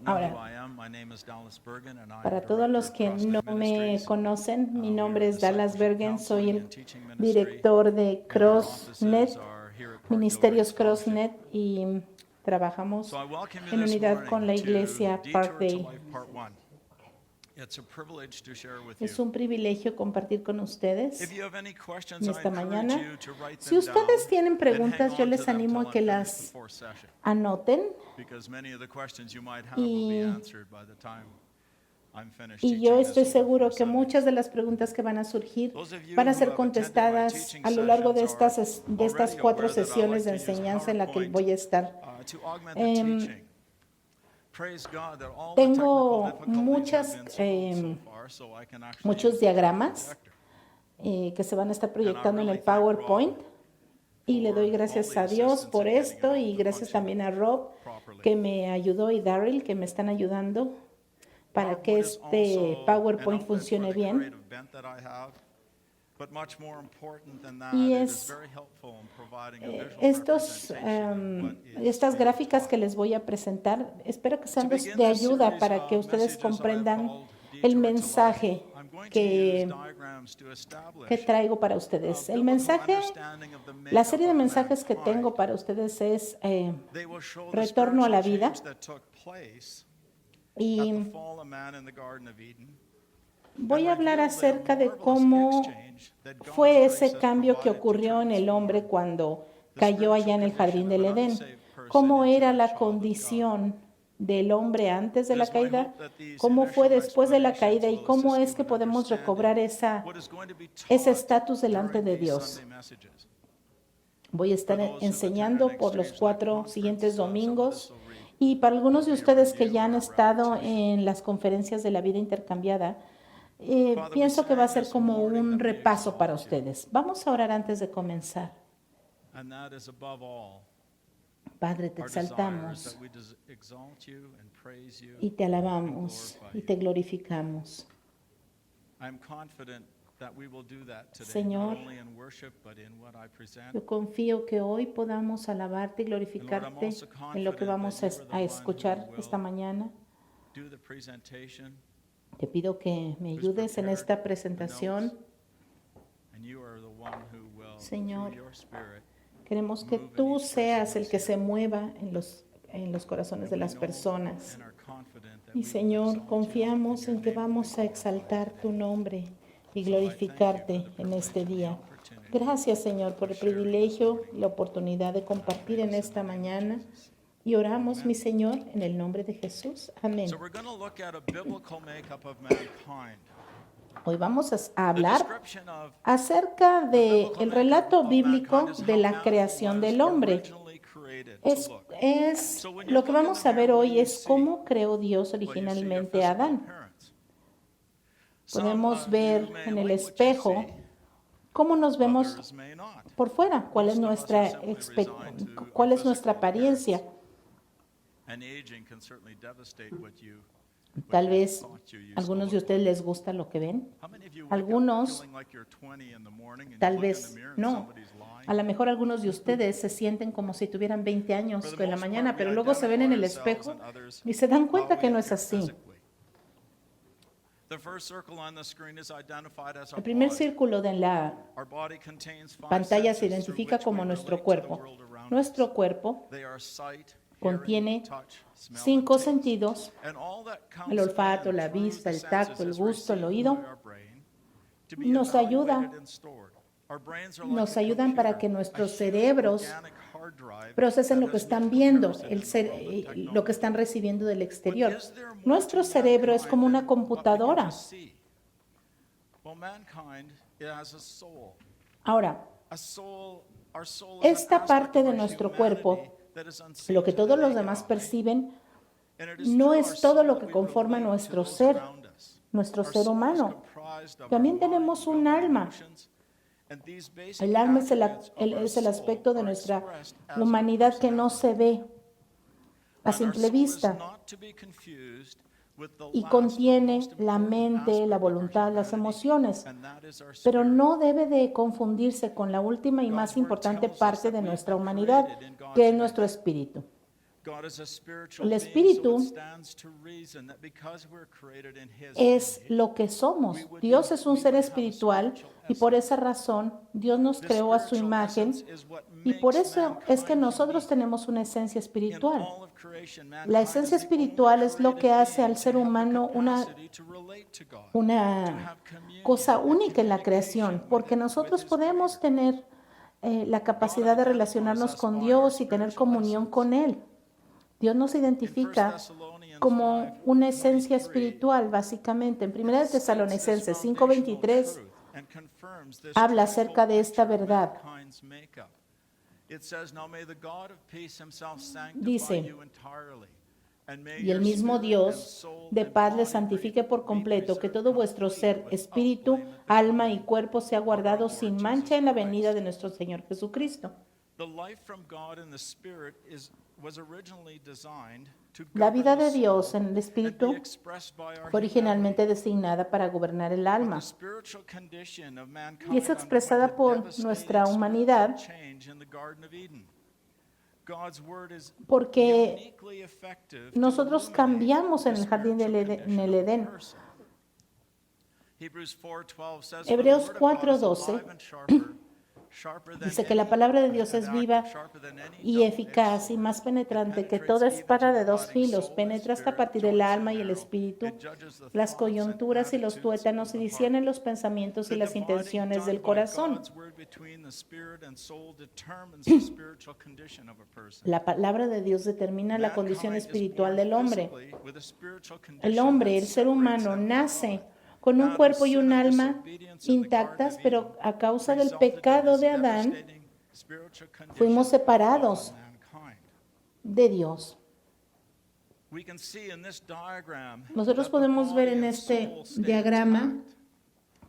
Ahora, para todos los que no me conocen, mi nombre es Dallas Bergen, soy el director de CrossNet, Ministerios CrossNet, y trabajamos en unidad con la iglesia Park Day. Es un privilegio compartir con ustedes en esta mañana. Si ustedes tienen preguntas, yo les animo a que las anoten y yo estoy seguro que muchas de las preguntas que van a surgir van a ser contestadas a lo largo de estas 4 sesiones de enseñanza en la que voy a estar. Tengo muchos diagramas que se van a estar proyectando en el PowerPoint y le doy gracias a Dios por esto y gracias también a Rob que me ayudó y Daryl que me están ayudando para que este PowerPoint funcione bien. Y estas gráficas que les voy a presentar, espero que sean de ayuda para que ustedes comprendan el mensaje que traigo para ustedes. El mensaje, la serie de mensajes que tengo para ustedes es Retorno a la vida. Y voy a hablar acerca de cómo fue ese cambio que ocurrió en el hombre cuando cayó allá en el jardín del Edén. Cómo era la condición del hombre antes de la caída, cómo fue después de la caída y cómo es que podemos recobrar ese estatus delante de Dios. Voy a estar enseñando por los 4 siguientes domingos. Y para algunos de ustedes que ya han estado en las conferencias de la vida intercambiada, pienso que va a ser como un repaso para ustedes. Vamos a orar antes de comenzar. Padre, te exaltamos y te alabamos y te glorificamos. Señor, yo confío que hoy podamos alabarte y glorificarte en lo que vamos a escuchar esta mañana. Te pido que me ayudes en esta presentación. Señor, queremos que tú seas el que se mueva en los corazones de las personas. Y Señor, confiamos en que vamos a exaltar tu nombre y glorificarte en este día. Gracias, Señor, por el privilegio y la oportunidad de compartir en esta mañana. Y oramos, mi Señor, en el nombre de Jesús. Amén. Hoy vamos a hablar acerca del relato bíblico de la creación del hombre. Lo que vamos a ver hoy es cómo creó Dios originalmente a Adán. Podemos ver en el espejo cómo nos vemos por fuera, cuál es nuestra apariencia. Tal vez a algunos de ustedes les gusta lo que ven, algunos tal vez no. A lo mejor algunos de ustedes se sienten como si tuvieran 20 años en la mañana, pero luego se ven en el espejo y se dan cuenta que no es así. El primer círculo de la pantalla se identifica como nuestro cuerpo. Nuestro cuerpo contiene 5 sentidos: el olfato, la vista, el tacto, el gusto, el oído. Nos ayudan para que nuestros cerebros procesen lo que están viendo, lo que están recibiendo del exterior. Nuestro cerebro es como una computadora. Ahora, esta parte de nuestro cuerpo, lo que todos los demás perciben, no es todo lo que conforma nuestro ser humano. También tenemos un alma. El alma es el aspecto de nuestra humanidad que no se ve a simple vista y contiene la mente, la voluntad, las emociones, pero no debe de confundirse con la última y más importante parte de nuestra humanidad, que es nuestro espíritu. El espíritu es lo que somos. Dios es un ser espiritual y por esa razón Dios nos creó a su imagen y por eso es que nosotros tenemos una esencia espiritual. La esencia espiritual es lo que hace al ser humano una cosa única en la creación, porque nosotros podemos tener la capacidad de relacionarnos con Dios y tener comunión con Él. Dios nos identifica como una esencia espiritual, básicamente. En 1 Tesalonicenses 5:23 habla acerca de esta verdad. Dice, y el mismo Dios de paz les santifique por completo, que todo vuestro ser, espíritu, alma y cuerpo sea guardado sin mancha en la venida de nuestro Señor Jesucristo. La vida de Dios en el Espíritu fue originalmente designada para gobernar el alma y es expresada por nuestra humanidad porque nosotros cambiamos en el jardín del Edén. Hebreos 4:12 dice que la palabra de Dios es viva y eficaz y más penetrante que toda espada de dos filos, penetra hasta partir del alma y el espíritu, las coyunturas y los tuétanos y discierne los pensamientos y las intenciones del corazón. La palabra de Dios determina la condición espiritual del hombre. El hombre, el ser humano, nace con un cuerpo y un alma intactas, pero a causa del pecado de Adán, fuimos separados de Dios. Nosotros podemos ver en este diagrama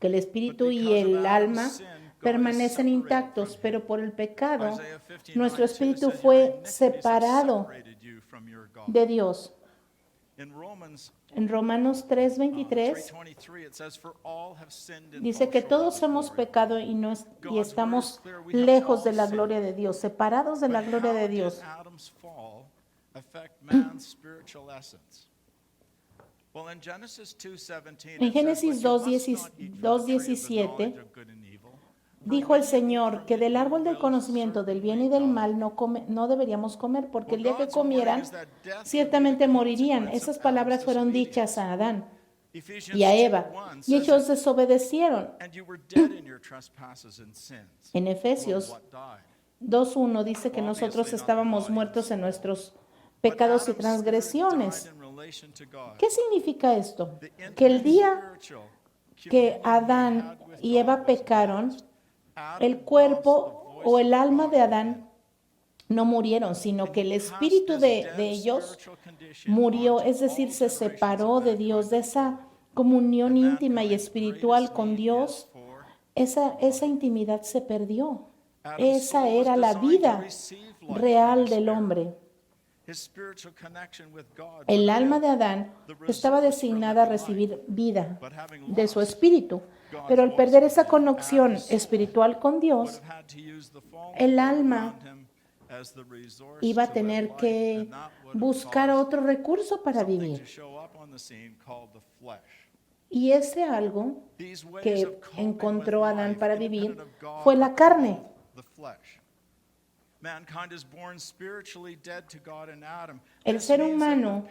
que el espíritu y el alma permanecen intactos, pero por el pecado, nuestro espíritu fue separado de Dios. En Romanos 3:23 dice que todos hemos pecado y estamos lejos de la gloria de Dios, separados de la gloria de Dios. En Génesis 2:17 dijo el Señor que del árbol del conocimiento del bien y del mal no deberíamos comer, porque el día que comieran, ciertamente morirían. Esas palabras fueron dichas a Adán y a Eva, y ellos desobedecieron. En Efesios 2:1 dice que nosotros estábamos muertos en nuestros pecados y transgresiones. ¿Qué significa esto? Que el día que Adán y Eva pecaron, el cuerpo o el alma de Adán no murieron, sino que el espíritu de ellos murió, es decir, se separó de Dios, de esa comunión íntima y espiritual con Dios. Esa intimidad se perdió. Esa era la vida real del hombre. El alma de Adán estaba designada a recibir vida de su espíritu, pero al perder esa conexión espiritual con Dios, el alma iba a tener que buscar otro recurso para vivir. Y ese algo que encontró Adán para vivir fue la carne. El ser humano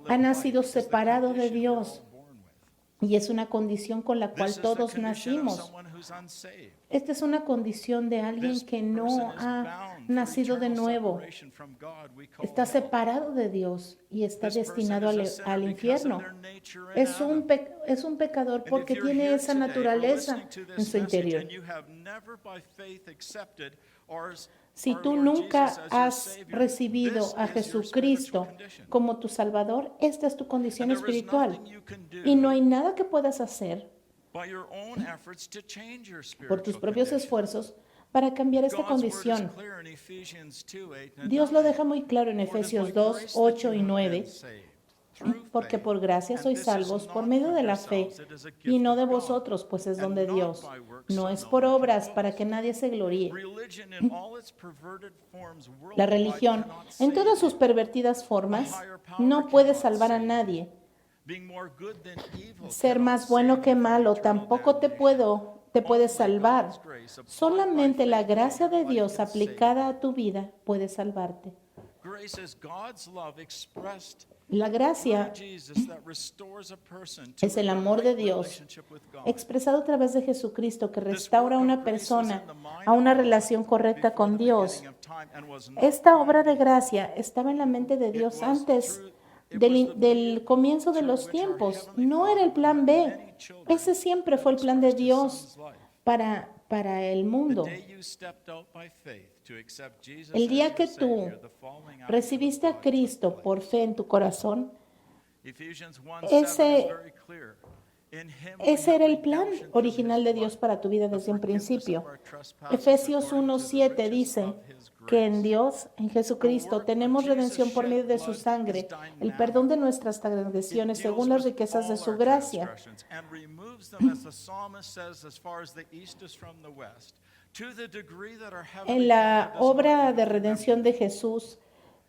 ha nacido separado de Dios y es una condición con la cual todos nacimos. Esta es una condición de alguien que no ha nacido de nuevo. Está separado de Dios y está destinado al infierno. Es un pecador porque tiene esa naturaleza en su interior. Si tú nunca has recibido a Jesucristo como tu Salvador, esta es tu condición espiritual. Y no hay nada que puedas hacer por tus propios esfuerzos para cambiar esta condición. Dios lo deja muy claro en Efesios 2, 8 y 9. porque por gracia sois salvos por medio de la fe, y no de vosotros, pues es don de Dios. No es por obras, para que nadie se gloríe. La religión, en todas sus pervertidas formas, no puede salvar a nadie. Ser más bueno que malo tampoco te puede salvar. Solamente la gracia de Dios aplicada a tu vida puede salvarte. La gracia es el amor de Dios expresado a través de Jesucristo que restaura a una persona a una relación correcta con Dios. Esta obra de gracia estaba en la mente de Dios antes del comienzo de los tiempos. No era el plan B. Ese siempre fue el plan de Dios para el mundo. El día que tú recibiste a Cristo por fe en tu corazón, ese era el plan original de Dios para tu vida desde un principio. Efesios 1:7 dice que en Dios, en Jesucristo, tenemos redención por medio de su sangre, el perdón de nuestras transgresiones según las riquezas de su gracia. En la obra de redención de Jesús,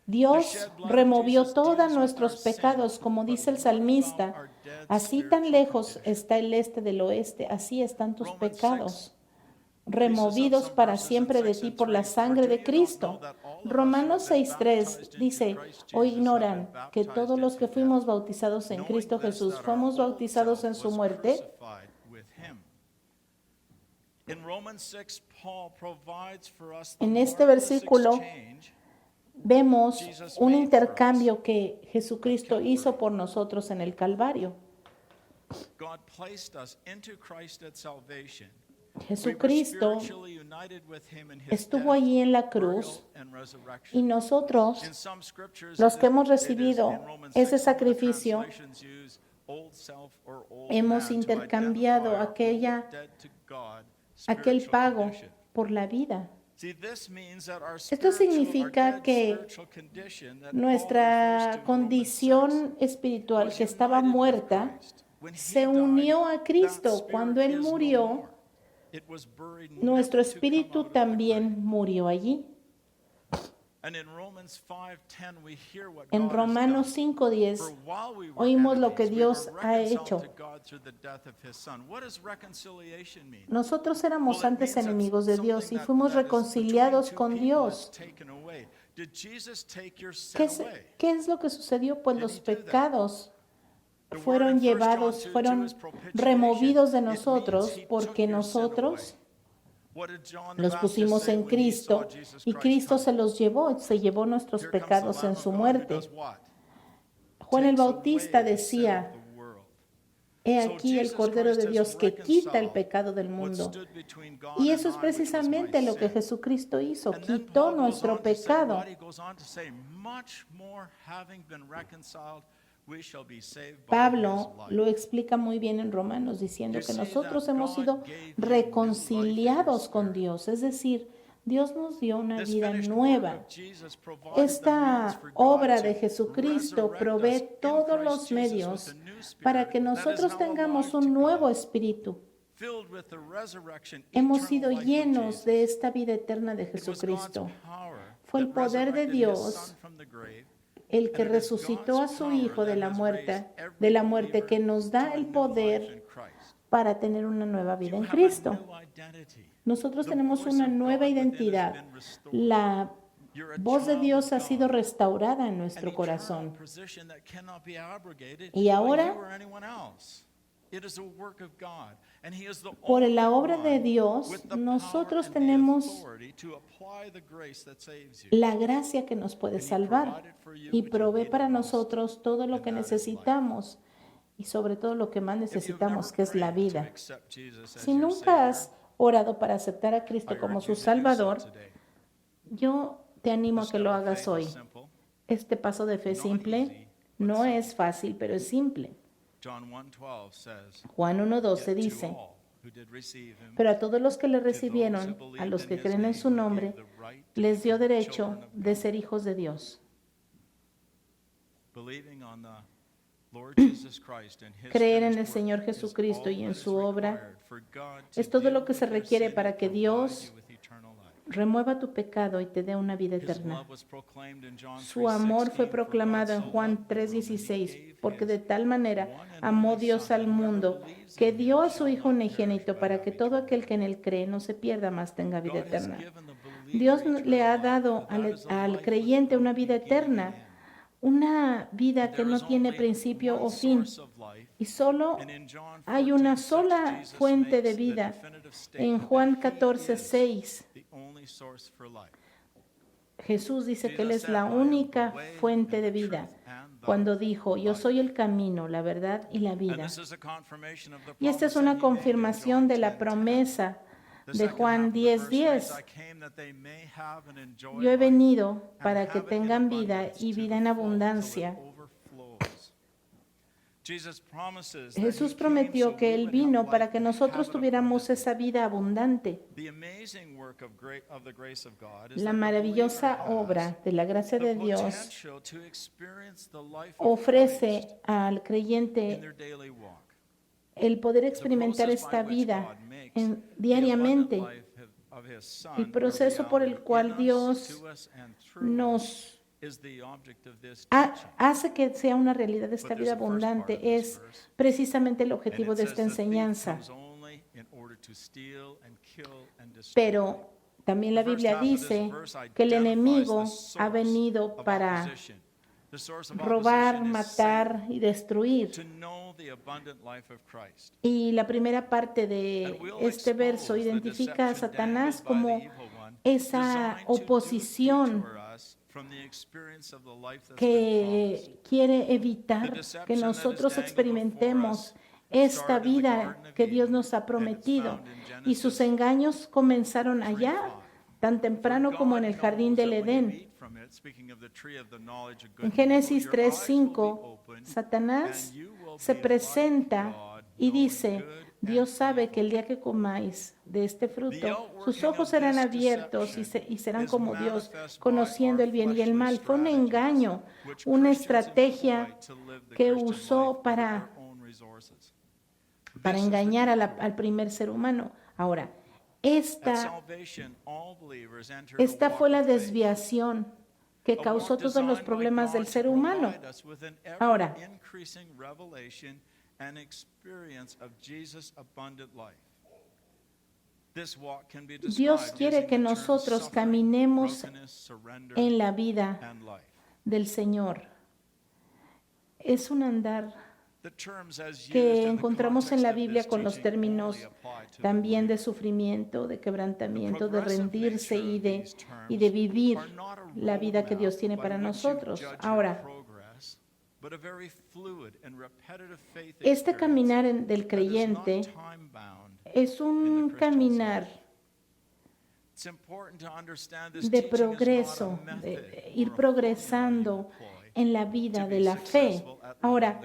Dios removió todos nuestros pecados, como dice el salmista. Así tan lejos está el este del oeste, así están tus pecados, removidos para siempre de ti por la sangre de Cristo. Romanos 6:3 dice, ¿o ignoran que todos los que fuimos bautizados en Cristo Jesús fuimos bautizados en su muerte? En este versículo vemos un intercambio que Jesucristo hizo por nosotros en el Calvario. Jesucristo estuvo allí en la cruz y nosotros, los que hemos recibido ese sacrificio, hemos intercambiado aquel pago por la vida. Esto significa que nuestra condición espiritual que estaba muerta se unió a Cristo. Cuando Él murió, nuestro espíritu también murió allí. En Romanos 5:10 oímos lo que Dios ha hecho. Nosotros éramos antes enemigos de Dios y fuimos reconciliados con Dios. ¿Qué es lo que sucedió? Pues los pecados fueron removidos de nosotros porque nosotros los pusimos en Cristo y Cristo se llevó nuestros pecados en su muerte. Juan el Bautista decía, he aquí el Cordero de Dios que quita el pecado del mundo. Y eso es precisamente lo que Jesucristo hizo, quitó nuestro pecado. Pablo lo explica muy bien en Romanos diciendo que nosotros hemos sido reconciliados con Dios, es decir, Dios nos dio una vida nueva. Esta obra de Jesucristo provee todos los medios para que nosotros tengamos un nuevo espíritu. Hemos sido llenos de esta vida eterna de Jesucristo. Fue el poder de Dios el que resucitó a su Hijo de la muerte, que nos da el poder para tener una nueva vida en Cristo. Nosotros tenemos una nueva identidad. La voz de Dios ha sido restaurada en nuestro corazón. Y ahora, por la obra de Dios, nosotros tenemos la gracia que nos puede salvar y provee para nosotros todo lo que necesitamos y sobre todo lo que más necesitamos, que es la vida. Si nunca has orado para aceptar a Cristo como su Salvador, yo te animo a que lo hagas hoy. Este paso de fe simple no es fácil, pero es simple. Juan 1:12 dice, pero a todos los que le recibieron, a los que creen en su nombre, les dio derecho de ser hijos de Dios. Creer en el Señor Jesucristo y en su obra es todo lo que se requiere para que Dios remueva tu pecado y te dé una vida eterna. Su amor fue proclamado en Juan 3:16, porque de tal manera amó Dios al mundo que dio a su Hijo unigénito para que todo aquel que en él cree no se pierda, mas tenga vida eterna. Dios le ha dado al creyente una vida eterna, una vida que no tiene principio o fin. Y solo hay una sola fuente de vida. En Juan 14:6, Jesús dice que Él es la única fuente de vida, cuando dijo, yo soy el camino, la verdad y la vida. Y esta es una confirmación de la promesa de Juan 10:10. Yo he venido para que tengan vida y vida en abundancia. Jesús prometió que Él vino para que nosotros tuviéramos esa vida abundante. La maravillosa obra de la gracia de Dios ofrece al creyente el poder experimentar esta vida diariamente. El proceso por el cual Dios nos hace que sea una realidad esta vida abundante es precisamente el objetivo de esta enseñanza. Pero también la Biblia dice que el enemigo ha venido para robar, matar y destruir. Y la primera parte de este verso identifica a Satanás como esa oposición que quiere evitar que nosotros experimentemos esta vida que Dios nos ha prometido. Y sus engaños comenzaron allá, tan temprano como en el jardín del Edén. En Génesis 3:5, Satanás se presenta y dice, Dios sabe que el día que comáis de este fruto, sus ojos serán abiertos y serán como Dios, conociendo el bien y el mal. Fue un engaño, una estrategia que usó para engañar al primer ser humano. Ahora, esta fue la desviación que causó todos los problemas del ser humano. Ahora, Dios quiere que nosotros caminemos en la vida del Señor. Es un andar que encontramos en la Biblia con los términos también de sufrimiento, de quebrantamiento, de rendirse y de vivir la vida que Dios tiene para nosotros. Ahora, este caminar del creyente es un caminar de progreso, de ir progresando en la vida de la fe. Ahora,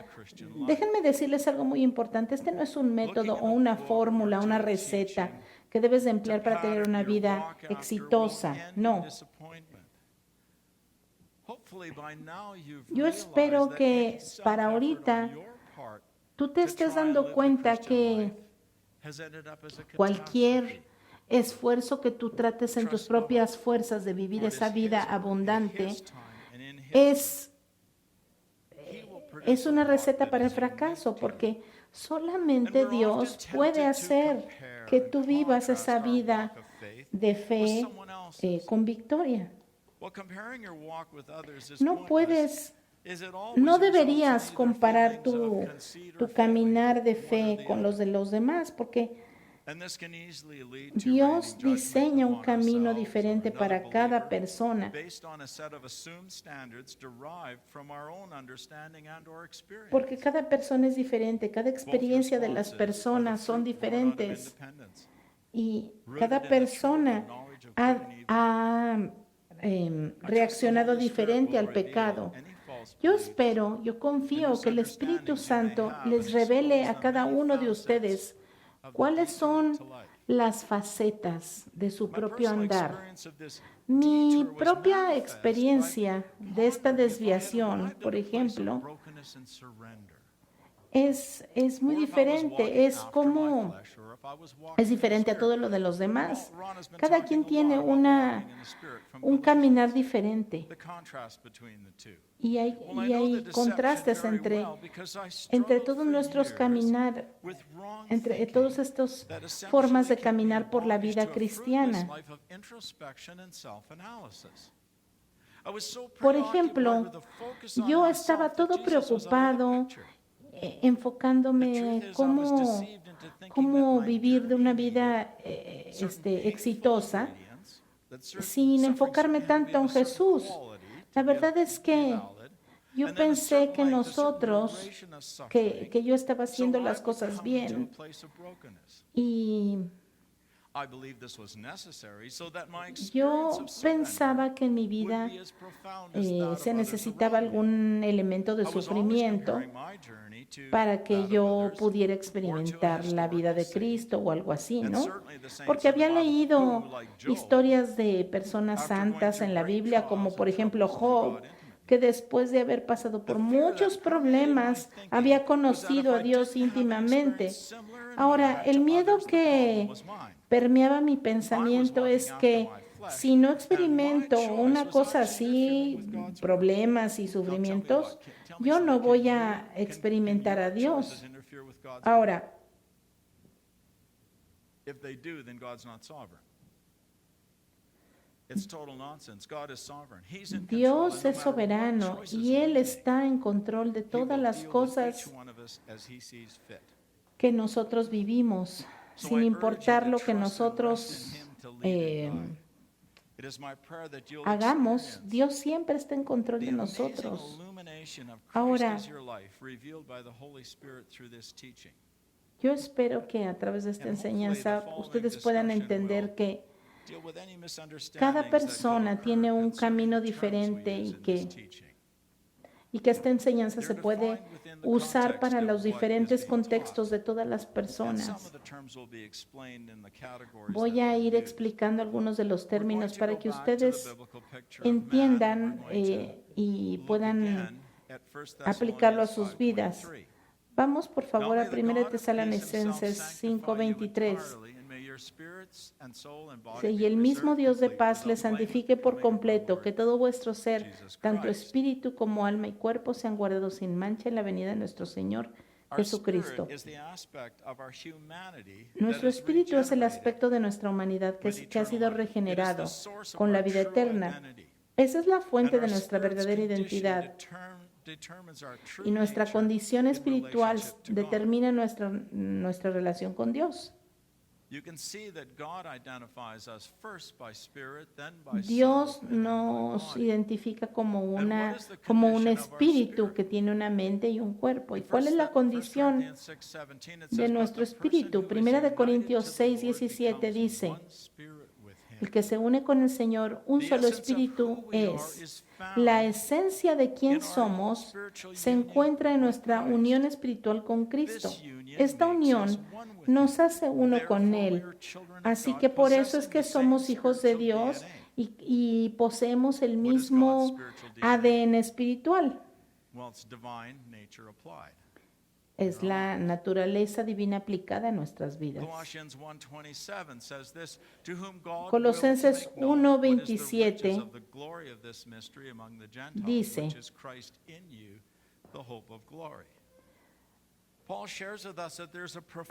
déjenme decirles algo muy importante. Este no es un método o una fórmula, una receta que debes de emplear para tener una vida exitosa. No. Yo espero que para ahorita tú te estés dando cuenta que cualquier esfuerzo que tú trates en tus propias fuerzas de vivir esa vida abundante es una receta para el fracaso, porque solamente Dios puede hacer que tú vivas esa vida de fe con victoria. No deberías comparar tu caminar de fe con los de los demás, porque Dios diseña un camino diferente para cada persona. Porque cada persona es diferente, cada experiencia de las personas son diferentes. Y cada persona ha reaccionado diferente al pecado. Yo espero, yo confío que el Espíritu Santo les revele a cada uno de ustedes cuáles son las facetas de su propio andar. Mi propia experiencia de esta desviación, por ejemplo, es muy diferente, es diferente a todo lo de los demás. Cada quien tiene un caminar diferente y hay contrastes entre todos nuestros caminar, entre todas estas formas de caminar por la vida cristiana. Por ejemplo, yo estaba todo preocupado enfocándome cómo vivir de una vida exitosa sin enfocarme tanto en Jesús. La verdad es que yo pensé que que yo estaba haciendo las cosas bien y yo pensaba que en mi vida se necesitaba algún elemento de sufrimiento para que yo pudiera experimentar la vida de Cristo o algo así, ¿no? Porque había leído historias de personas santas en la Biblia, como por ejemplo Job, que después de haber pasado por muchos problemas, había conocido a Dios íntimamente. Ahora, el miedo que permeaba mi pensamiento es que si no experimento una cosa así, problemas y sufrimientos, yo no voy a experimentar a Dios. Ahora, Dios es soberano y Él está en control de todas las cosas que nosotros vivimos, sin importar lo que nosotros hagamos. Dios siempre está en control de nosotros. Ahora, yo espero que a través de esta enseñanza ustedes puedan entender que cada persona tiene un camino diferente y que esta enseñanza se puede usar para los diferentes contextos de todas las personas. Voy a ir explicando algunos de los términos para que ustedes entiendan y puedan aplicarlo a sus vidas. Vamos, por favor, a 1 Tesalonicenses 5:23. Y el mismo Dios de paz les santifique por completo, que todo vuestro ser, tanto espíritu como alma y cuerpo, sean guardados sin mancha en la venida de nuestro Señor Jesucristo. Nuestro espíritu es el aspecto de nuestra humanidad que ha sido regenerado con la vida eterna. Esa es la fuente de nuestra verdadera identidad. Y nuestra condición espiritual determina nuestra relación con Dios. Dios nos identifica como un espíritu que tiene una mente y un cuerpo. ¿Y cuál es la condición de nuestro espíritu? 1 Corintios 6:17 dice: el que se une con el Señor, un solo espíritu es. La esencia de quién somos se encuentra en nuestra unión espiritual con Cristo. Esta unión nos hace uno con Él. Así que por eso es que somos hijos de Dios y poseemos el mismo ADN espiritual. Es la naturaleza divina aplicada a nuestras vidas. Colosenses 1:27 dice: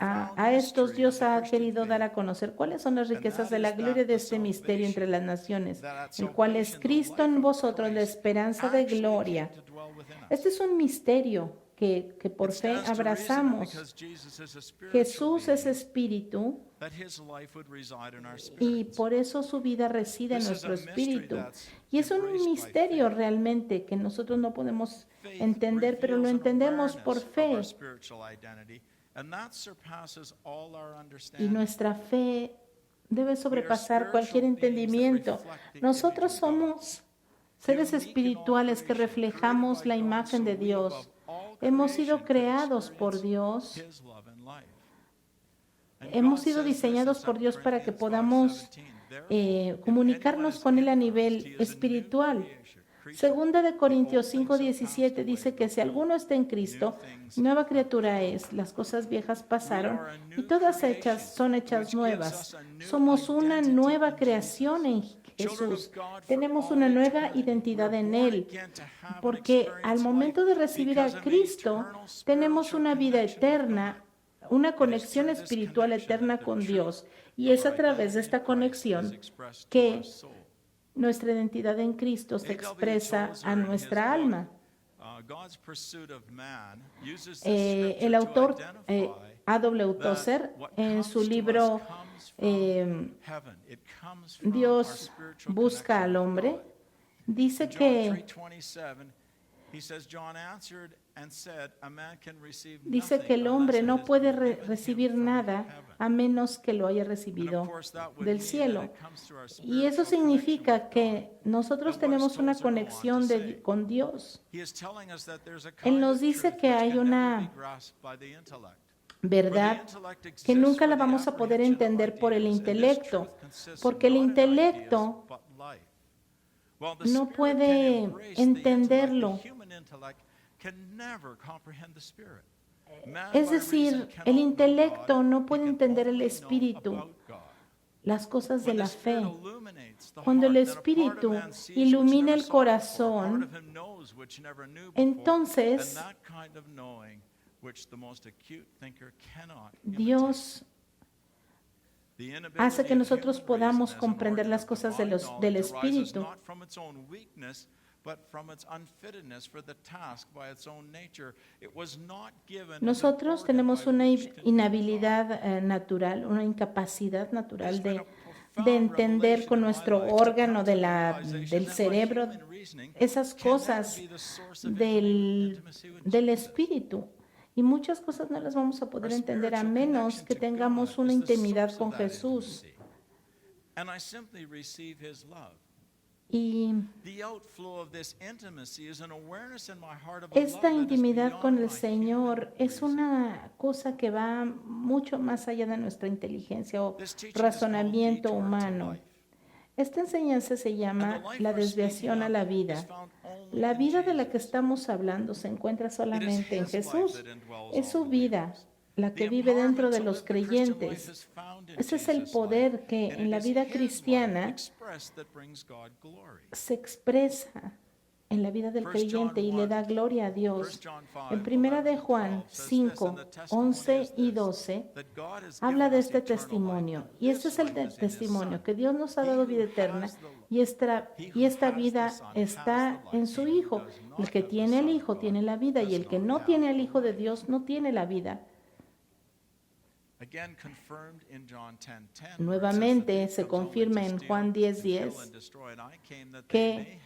a estos Dios ha querido dar a conocer cuáles son las riquezas de la gloria de este misterio entre las naciones, el cual es Cristo en vosotros, la esperanza de gloria. Este es un misterio que por fe abrazamos. Jesús es espíritu y por eso su vida reside en nuestro espíritu. Y es un misterio realmente que nosotros no podemos entender, pero lo entendemos por fe. Y nuestra fe debe sobrepasar cualquier entendimiento. Nosotros somos seres espirituales que reflejamos la imagen de Dios. Hemos sido creados por Dios. Hemos sido diseñados por Dios para que podamos comunicarnos con Él a nivel espiritual. Segunda de Corintios 5:17 dice que si alguno está en Cristo, nueva criatura es. Las cosas viejas pasaron y todas son hechas nuevas. Somos una nueva creación en Jesús. Tenemos una nueva identidad en Él, porque al momento de recibir a Cristo, tenemos una vida eterna, una conexión espiritual eterna con Dios. Y es a través de esta conexión que nuestra identidad en Cristo se expresa a nuestra alma. El autor A.W. Tozer, en su libro Dios busca al hombre, dice que el hombre no puede recibir nada a menos que lo haya recibido del cielo. Y eso significa que nosotros tenemos una conexión con Dios. Él nos dice que hay una verdad que nunca la vamos a poder entender por el intelecto, porque el intelecto no puede entenderlo. Es decir, el intelecto no puede entender el espíritu, las cosas de la fe. Cuando el espíritu ilumina el corazón, entonces Dios hace que nosotros podamos comprender las cosas del espíritu. Nosotros tenemos una inhabilidad natural, una incapacidad natural de entender con nuestro órgano del cerebro esas cosas del espíritu. Y muchas cosas no las vamos a poder entender a menos que tengamos una intimidad con Jesús. Y esta intimidad con el Señor es una cosa que va mucho más allá de nuestra inteligencia o razonamiento humano. Esta enseñanza se llama la desviación a la vida. La vida de la que estamos hablando se encuentra solamente en Jesús. Es su vida, la que vive dentro de los creyentes. Ese es el poder que en la vida cristiana se expresa en la vida del creyente y le da gloria a Dios. En 1 de Juan 5, 11 y 12 habla de este testimonio. Y este es el testimonio, que Dios nos ha dado vida eterna y esta vida está en su Hijo. El que tiene el Hijo tiene la vida y el que no tiene al Hijo de Dios no tiene la vida. Nuevamente se confirma en Juan 10:10 que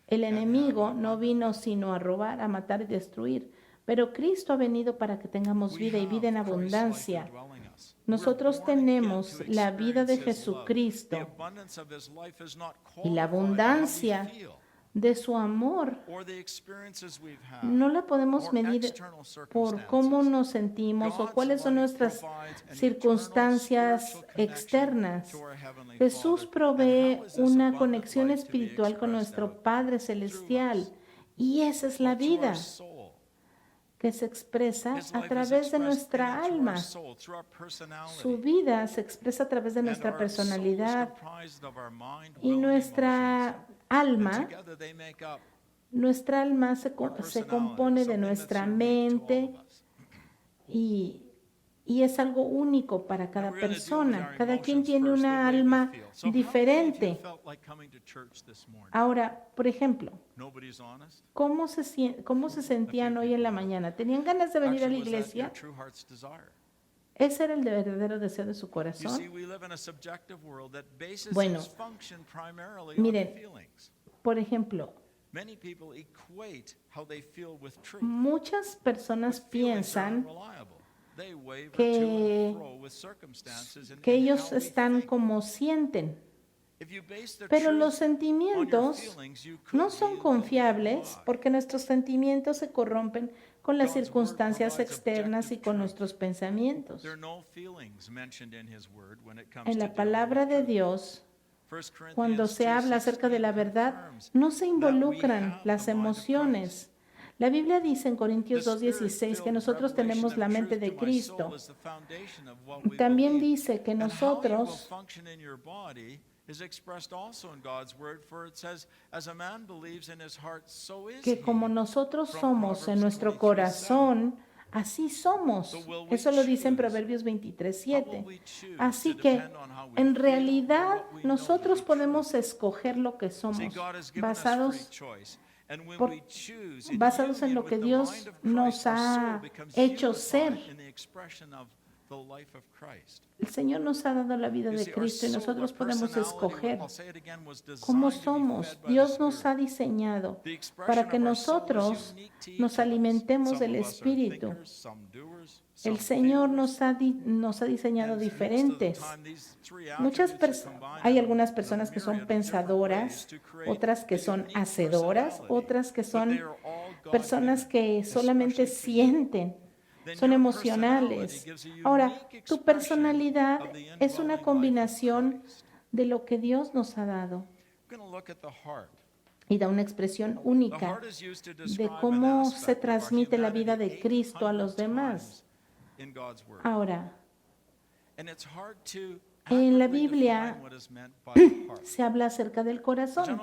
el enemigo no vino sino a robar, a matar y destruir, pero Cristo ha venido para que tengamos vida y vida en abundancia. Nosotros tenemos la vida de Jesucristo y la abundancia de su amor no la podemos medir por cómo nos sentimos o cuáles son nuestras circunstancias externas. Jesús provee una conexión espiritual con nuestro Padre Celestial y esa es la vida que se expresa a través de nuestra alma. Su vida se expresa a través de nuestra personalidad y nuestra alma se compone de nuestra mente y es algo único para cada persona. Cada quien tiene una alma diferente. Ahora, por ejemplo, ¿cómo se sentían hoy en la mañana? ¿Tenían ganas de venir a la iglesia? ¿Ese era el verdadero deseo de su corazón? Bueno, miren, por ejemplo, muchas personas piensan que ellos están como sienten, pero los sentimientos no son confiables porque nuestros sentimientos se corrompen con las circunstancias externas y con nuestros pensamientos. En la palabra de Dios Cuando se habla acerca de la verdad, no se involucran las emociones. La Biblia dice en Corintios 2:16 que nosotros tenemos la mente de Cristo. También dice que nosotros que como nosotros somos en nuestro corazón, así somos. Eso lo dice en Proverbios 23:7. Así que en realidad nosotros podemos escoger lo que somos basados en lo que Dios nos ha hecho ser. El Señor nos ha dado la vida de Cristo y nosotros podemos escoger cómo somos. Dios nos ha diseñado para que nosotros nos alimentemos del Espíritu. El Señor nos ha diseñado diferentes. Hay algunas personas que son pensadoras, otras que son hacedoras, otras que son personas que solamente sienten. Son emocionales. Ahora, tu personalidad es una combinación de lo que Dios nos ha dado y da una expresión única de cómo se transmite la vida de Cristo a los demás. Ahora, en la Biblia se habla acerca del corazón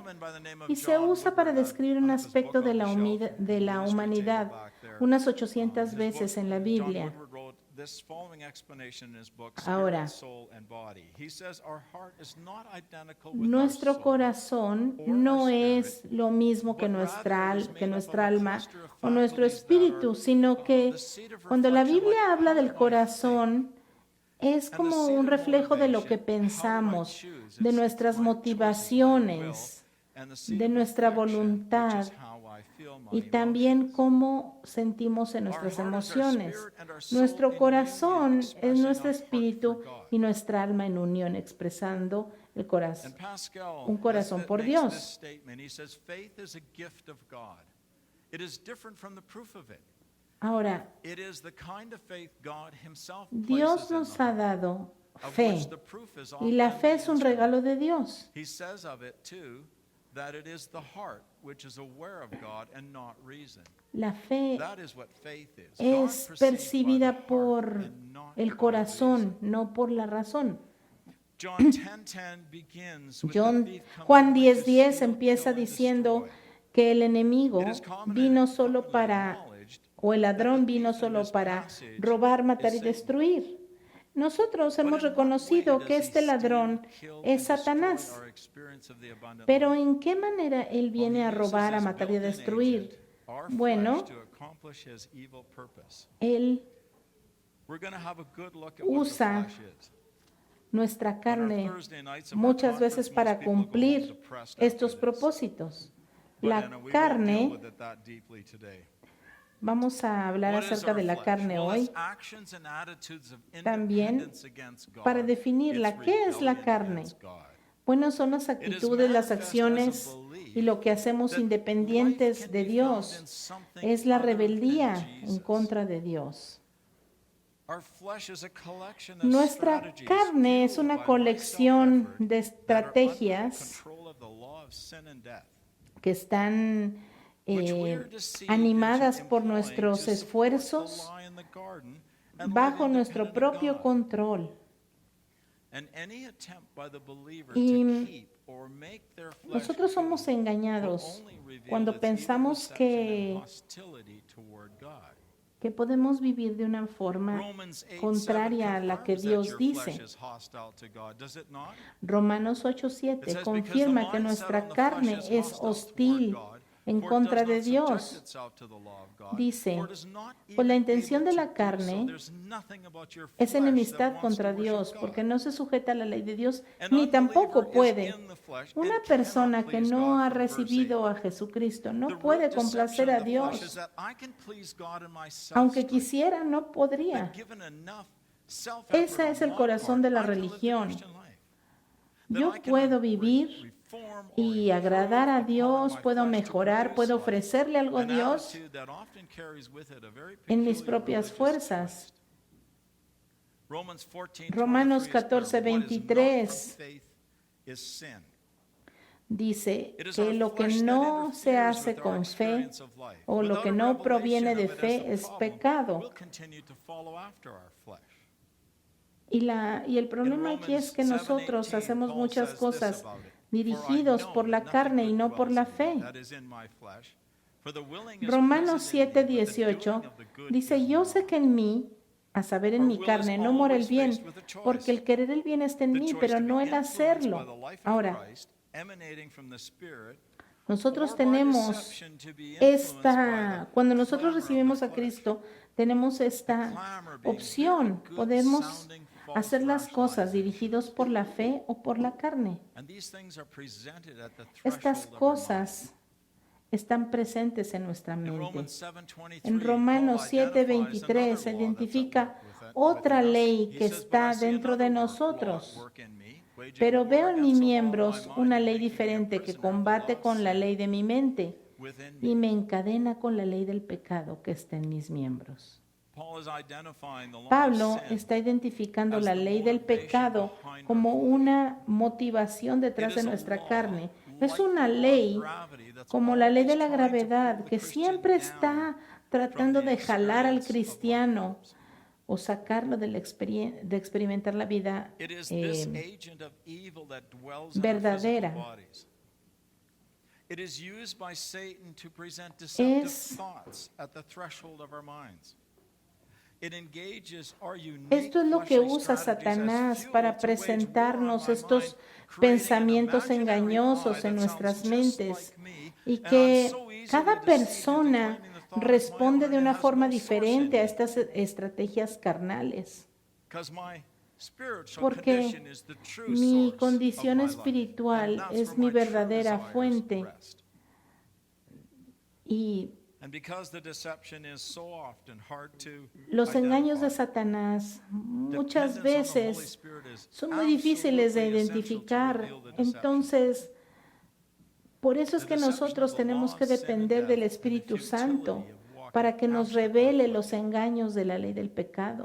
y se usa para describir un aspecto de la humanidad unas 800 veces en la Biblia. Ahora, nuestro corazón no es lo mismo que nuestra alma o nuestro espíritu, sino que cuando la Biblia habla del corazón, es como un reflejo de lo que pensamos, de nuestras motivaciones, de nuestra voluntad y también cómo sentimos en nuestras emociones. Nuestro corazón es nuestro espíritu y nuestra alma en unión, expresando un corazón por Dios. Ahora, Dios nos ha dado fe y la fe es un regalo de Dios. La fe es percibida por el corazón, no por la razón. Juan 10:10 empieza diciendo que el enemigo vino solo para, o el ladrón vino solo para robar, matar y destruir. Nosotros hemos reconocido que este ladrón es Satanás. Pero ¿en qué manera él viene a robar, a matar y a destruir? Bueno, él usa nuestra carne muchas veces para cumplir estos propósitos. La carne, vamos a hablar acerca de la carne hoy, también para definirla. ¿Qué es la carne? Bueno, son las actitudes, las acciones y lo que hacemos independientes de Dios. Es la rebeldía en contra de Dios. Nuestra carne es una colección de estrategias que están animadas por nuestros esfuerzos bajo nuestro propio control. Y nosotros somos engañados cuando pensamos que podemos vivir de una forma contraria a la que Dios dice. Romanos 8:7 confirma que nuestra carne es hostil en contra de Dios. Dice, pues la intención de la carne es enemistad contra Dios, porque no se sujeta a la ley de Dios, ni tampoco puede. Una persona que no ha recibido a Jesucristo no puede complacer a Dios. Aunque quisiera, no podría. Ese es el corazón de la religión. Yo puedo vivir y agradar a Dios, puedo mejorar, puedo ofrecerle algo a Dios en mis propias fuerzas. Romanos 14:23 Dice que lo que no se hace con fe o lo que no proviene de fe es pecado. Y el problema aquí es que nosotros hacemos muchas cosas dirigidos por la carne y no por la fe. Romanos 7:18 dice, yo sé que en mí, a saber en mi carne, no mora el bien, porque el querer el bien está en mí, pero no el hacerlo. Ahora, nosotros tenemos cuando nosotros recibimos a Cristo, tenemos esta opción. Podemos hacer las cosas dirigidos por la fe o por la carne. Estas cosas están presentes en nuestra mente. En Romanos 7:23 se identifica otra ley que está dentro de nosotros. Pero veo en mis miembros una ley diferente que combate con la ley de mi mente y me encadena con la ley del pecado que está en mis miembros. Pablo está identificando la ley del pecado como una motivación detrás de nuestra carne. Es una ley como la ley de la gravedad que siempre está tratando de jalar al cristiano o sacarlo de experimentar la vida verdadera. Esto es lo que usa Satanás para presentarnos estos pensamientos engañosos en nuestras mentes y que cada persona responde de una forma diferente a estas estrategias carnales. Porque mi condición espiritual es mi verdadera fuente y los engaños de Satanás muchas veces son muy difíciles de identificar. Entonces, por eso es que nosotros tenemos que depender del Espíritu Santo para que nos revele los engaños de la ley del pecado.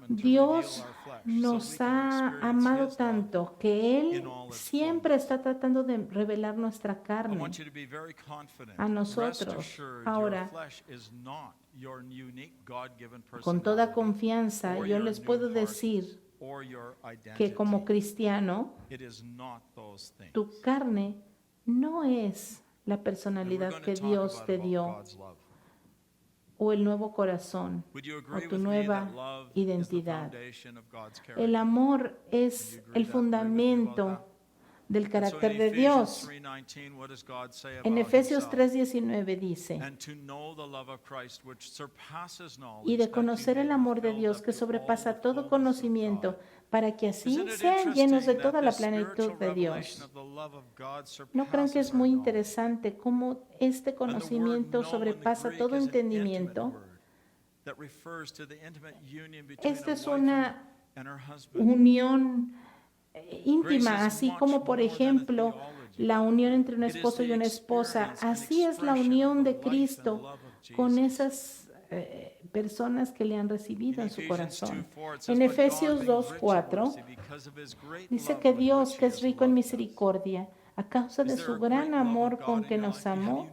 Dios nos ha amado tanto que Él siempre está tratando de revelar nuestra carne a nosotros. Ahora, con toda confianza, yo les puedo decir que como cristiano, tu carne no es la personalidad que Dios te dio o el nuevo corazón o tu nueva identidad. El amor es el fundamento del carácter de Dios. En Efesios 3:19 dice, y de conocer el amor de Dios que sobrepasa todo conocimiento, para que así sean llenos de toda la plenitud de Dios. ¿No creen que es muy interesante cómo este conocimiento sobrepasa todo entendimiento? Esta es una unión íntima, así como por ejemplo la unión entre un esposo y una esposa. Así es la unión de Cristo con esas personas que le han recibido en su corazón. En Efesios 2:4 dice que Dios, que es rico en misericordia, a causa de su gran amor con que nos amó,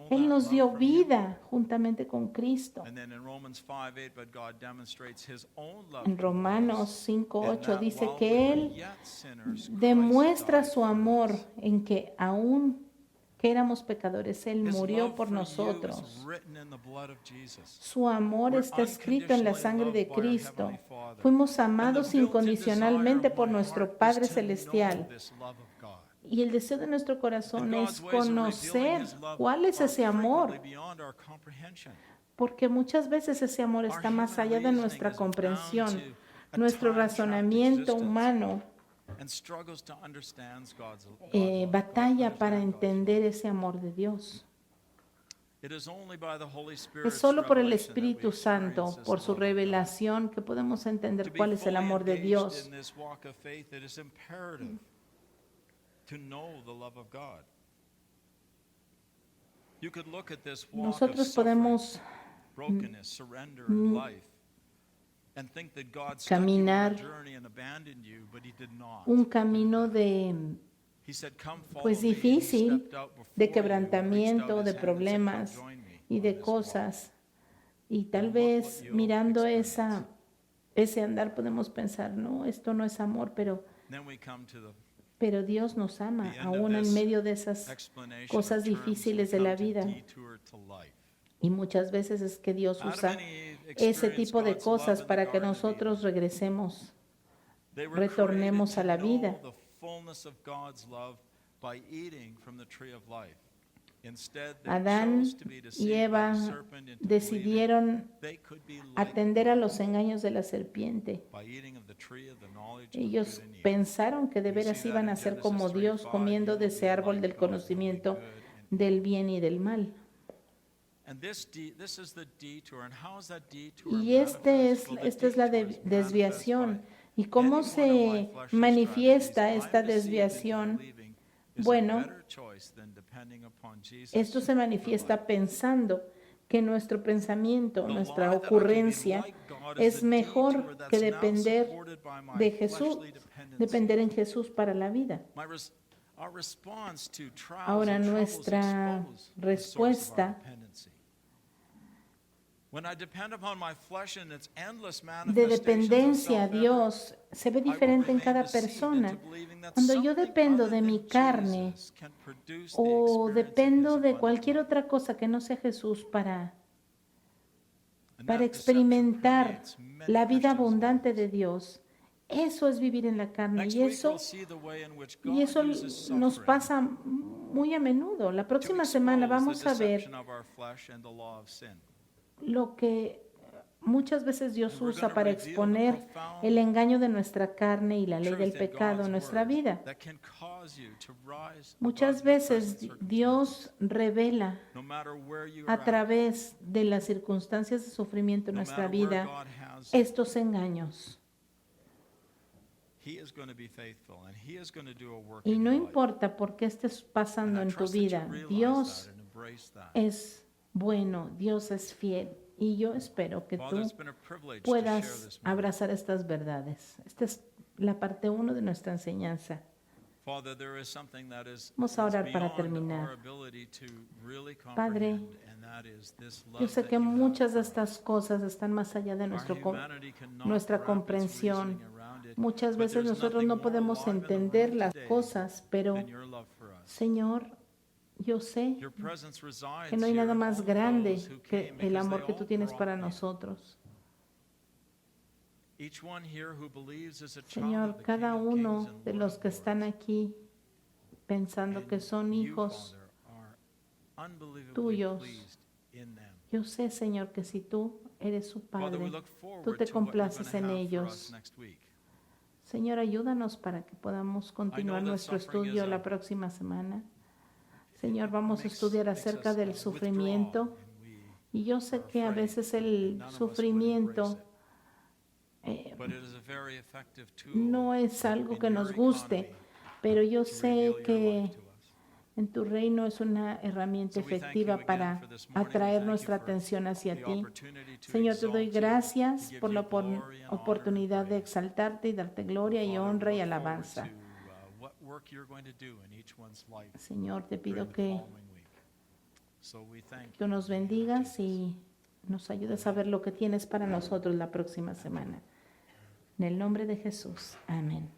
Él nos dio vida juntamente con Cristo. En Romanos 5:8 dice que Él demuestra su amor en que aún que éramos pecadores, Él murió por nosotros. Su amor está escrito en la sangre de Cristo. Fuimos amados incondicionalmente por nuestro Padre Celestial. Y el deseo de nuestro corazón es conocer cuál es ese amor. Porque muchas veces ese amor está más allá de nuestra comprensión, nuestro razonamiento humano. Batalla para entender ese amor de Dios. Es solo por el Espíritu Santo, por su revelación, que podemos entender cuál es el amor de Dios. Nosotros podemos caminar un camino pues difícil, de quebrantamiento, de problemas y de cosas. Y tal vez mirando ese andar podemos pensar, no, esto no es amor, pero Dios nos ama, aún en medio de esas cosas difíciles de la vida. Y muchas veces es que Dios usa ese tipo de cosas para que nosotros retornemos a la vida. Adán y Eva decidieron atender a los engaños de la serpiente. Ellos pensaron que de veras iban a ser como Dios comiendo de ese árbol del conocimiento del bien y del mal. Y esta es la desviación. ¿Y cómo se manifiesta esta desviación? Bueno, esto se manifiesta pensando que nuestro pensamiento, nuestra ocurrencia es mejor que depender de Jesús, depender en Jesús para la vida. Ahora nuestra respuesta de dependencia a Dios se ve diferente en cada persona. Cuando yo dependo de mi carne o dependo de cualquier otra cosa que no sea Jesús para experimentar la vida abundante de Dios, eso es vivir en la carne y eso nos pasa muy a menudo. La próxima semana vamos a ver lo que muchas veces Dios usa para exponer el engaño de nuestra carne y la ley del pecado en nuestra vida. Muchas veces Dios revela a través de las circunstancias de sufrimiento en nuestra vida estos engaños. Y no importa por qué estés pasando en tu vida, Dios es bueno, Dios es fiel. Y yo espero que tú puedas abrazar estas verdades. Esta es la parte 1 de nuestra enseñanza. Vamos a orar para terminar. Padre, yo sé que muchas de estas cosas están más allá de nuestra comprensión. Muchas veces nosotros no podemos entender las cosas, pero Señor, yo sé que no hay nada más grande que el amor que tú tienes para nosotros. Señor, cada uno de los que están aquí pensando que son hijos tuyos, yo sé, Señor, que si tú eres su Padre, tú te complaces en ellos. Señor, ayúdanos para que podamos continuar nuestro estudio la próxima semana. Señor, vamos a estudiar acerca del sufrimiento y yo sé que a veces el sufrimiento no es algo que nos guste, pero yo sé que en tu reino es una herramienta efectiva para atraer nuestra atención hacia ti. Señor, te doy gracias por la oportunidad de exaltarte y darte gloria y honra y alabanza. Señor, te pido que tú nos bendigas y nos ayudes a ver lo que tienes para nosotros la próxima semana. En el nombre de Jesús. Amén.